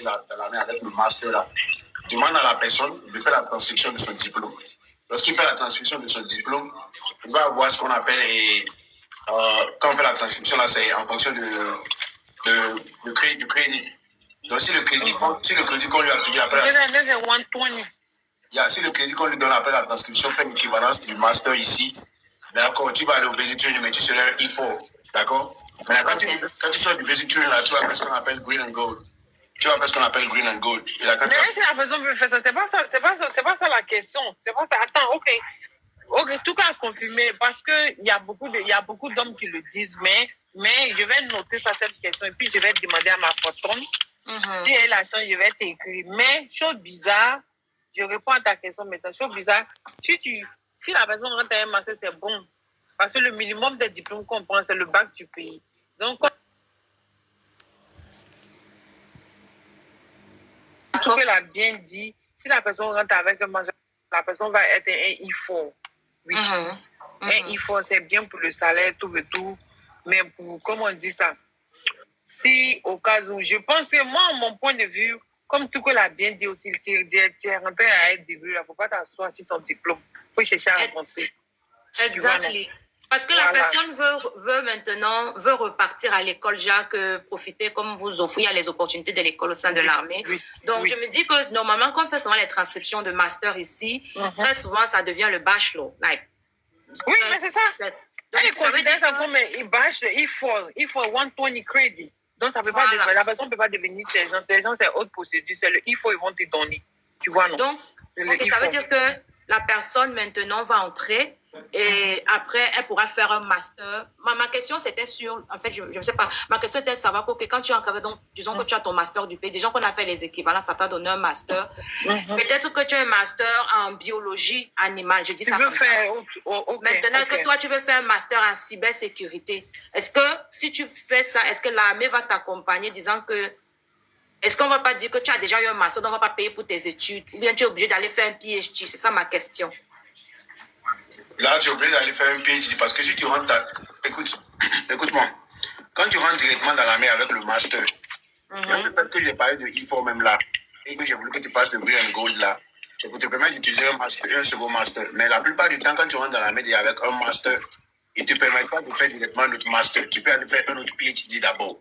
dans l'année avec le master là, demande à la personne de faire la transcription de son diplôme. Lorsqu'il fait la transcription de son diplôme, il va avoir ce qu'on appelle, quand on fait la transcription là, c'est en fonction du crédit. Donc si le crédit qu'on lui attribue après si le crédit qu'on lui donne après la transcription fait l'équivalence du master ici, d'accord, tu vas aller au basic training, mais tu seras un E4, d'accord. Maintenant, quand tu sors du basic training là, tu vas faire ce qu'on appelle green and gold. Tu vas faire ce qu'on appelle green and gold. Et là, mais si la personne veut faire ça, c'est pas ça la question. C'est pas ça. Attends, ok, tout cas confirmé, parce que il y a beaucoup d'hommes qui le disent, mais je vais noter ça, cette question, et puis je vais demander à ma patronne. Si elle a chance, je vais t'écrire. Mais chose bizarre, je réponds à ta question maintenant. Chose bizarre, si la personne rentre à un master, c'est bon, parce que le minimum des diplômes qu'on prend, c'est le bac du pays. Donc, comme elle a bien dit, si la personne rentre avec un master, la personne va être un E4. Oui. Un E4, c'est bien pour le salaire, tout et tout. Mais pour, comment on dit ça? Si au cas où, je pense que moi, mon point de vue, comme tout que l'a bien dit aussi, tu es rentré à être degré, il ne faut pas t'asseoir sur ton diplôme. Il faut chercher à avancer. Exactement. Parce que la personne veut repartir à l'école, Jacques, profiter comme vous offrir les opportunités de l'école au sein de l'armée. Donc, je me dis que normalement, quand on fait souvent les transcriptions de master ici, très souvent, ça devient le bachelor. Oui, mais c'est ça. Ça veut dire ça comme il faut 120 crédits. Donc, ça peut pas la personne ne peut pas devenir sergent. Sergent, c'est autre procédure. C'est le il faut, ils vont te donner. Tu vois, non? Donc, ça veut dire que la personne maintenant va entrer et après, elle pourra faire un master. Ma question, c'était sur, en fait, je ne sais pas, ma question était de savoir que quand tu encadres, donc, disons que tu as ton master du pays, disons qu'on a fait les équivalents, ça t'a donné un master. Peut-être que tu as un master en biologie animale, je dis ça comme ça. Maintenant que toi, tu veux faire un master en cybersécurité, est-ce que si tu fais ça, est-ce que l'armée va t'accompagner disant que est-ce qu'on ne va pas dire que tu as déjà eu un master, donc on ne va pas payer pour tes études, ou bien tu es obligé d'aller faire un PhD? C'est ça ma question. Là, tu es obligé d'aller faire un PhD parce que si tu rentres, écoute-moi, quand tu rentres directement dans l'armée avec le master, le fait que j'ai parlé de E4 même là, et que j'ai voulu que tu fasses le green and gold là, c'est pour te permettre d'utiliser un second master. Mais la plupart du temps, quand tu rentres dans l'armée avec un master, ils ne te permettent pas de faire directement notre master. Tu peux aller faire un autre PhD d'abord.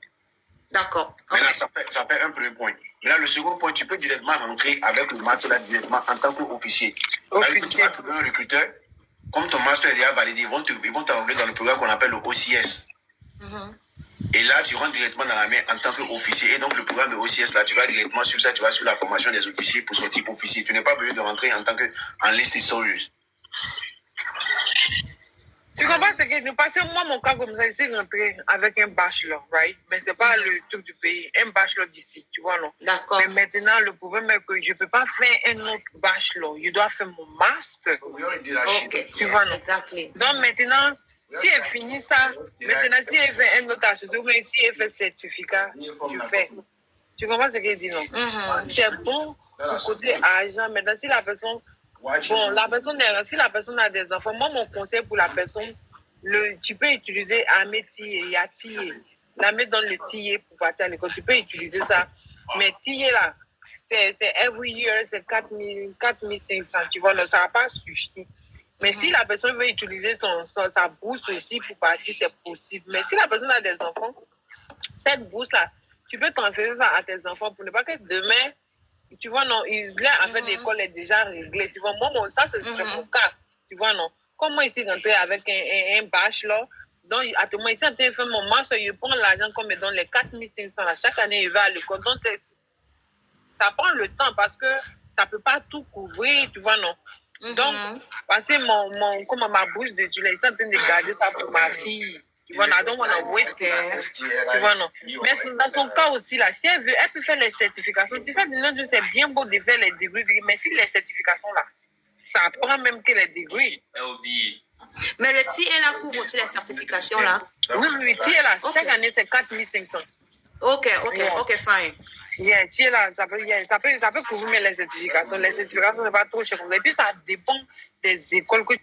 D'accord. Maintenant, ça fait un premier point. Maintenant, le second point, tu peux directement rentrer avec le master là directement en tant qu'officier. Tu vas trouver un recruteur. Comme ton master est déjà validé, ils vont t'envoyer dans le programme qu'on appelle le OCS. Et là, tu rentres directement dans l'armée en tant qu'officier. Et donc, le programme de OCS, là, tu vas directement sur ça, tu vas sur la formation des officiers pour sortir officier. Tu n'es pas venu de rentrer en tant qu'enlisted soldiers. Tu comprends ce que je dis? Parce que moi, mon cas comme ça, c'est rentré avec un bachelor, right? Mais ce n'est pas le truc du pays, un bachelor d'ici, tu vois, non? D'accord. Mais maintenant, le problème est que je ne peux pas faire un autre bachelor. Je dois faire mon master. Tu vois, non? Exactly. Donc maintenant, si elle finit ça, maintenant, si elle fait un autre associé, ou bien si elle fait certificat, je fais. Tu comprends ce que je dis, non? C'est bon pour côté argent. Maintenant, si la personne... Bon, si la personne a des enfants, moi, mon conseil pour la personne, tu peux utiliser armée tier, il y a tier. L'armée donne le tier pour partir à l'école, tu peux utiliser ça. Mais tier là, c'est every year, c'est 4500, tu vois, ça va pas suffire. Mais si la personne veut utiliser sa bourse aussi pour partir, c'est possible. Mais si la personne a des enfants, cette bourse-là, tu peux transférer ça à tes enfants pour ne pas que demain, tu vois, non, là, en fait, l'école est déjà réglée. Tu vois, moi, ça, c'est mon cas. Tu vois, non. Comme moi, ici, rentré avec un bachelor, donc, à tout moment, ici, en train de faire mon master, je prends l'argent qu'on me donne, les 4500, là. Chaque année, il va à l'école. Donc, ça prend le temps parce que ça ne peut pas tout couvrir, tu vois, non. Donc, parce que comme ma bourse d'études, ils sont en train de garder ça pour ma fille. Tu vois, I don't want to waste it. Tu vois, non. Mais dans son cas aussi, là, si elle veut, elle peut faire les certifications. C'est ça, c'est bien beau de faire les degrés, mais si les certifications, là, ça prend même que les degrés. Mais le TIE, là, couvre aussi les certifications, là? Oui, le TIE, là, chaque année, c'est 4500. Ok, fine. Yeah, TIE, là, ça peut couvrir les certifications. Les certifications, c'est pas trop cher. Et puis, ça dépend des écoles que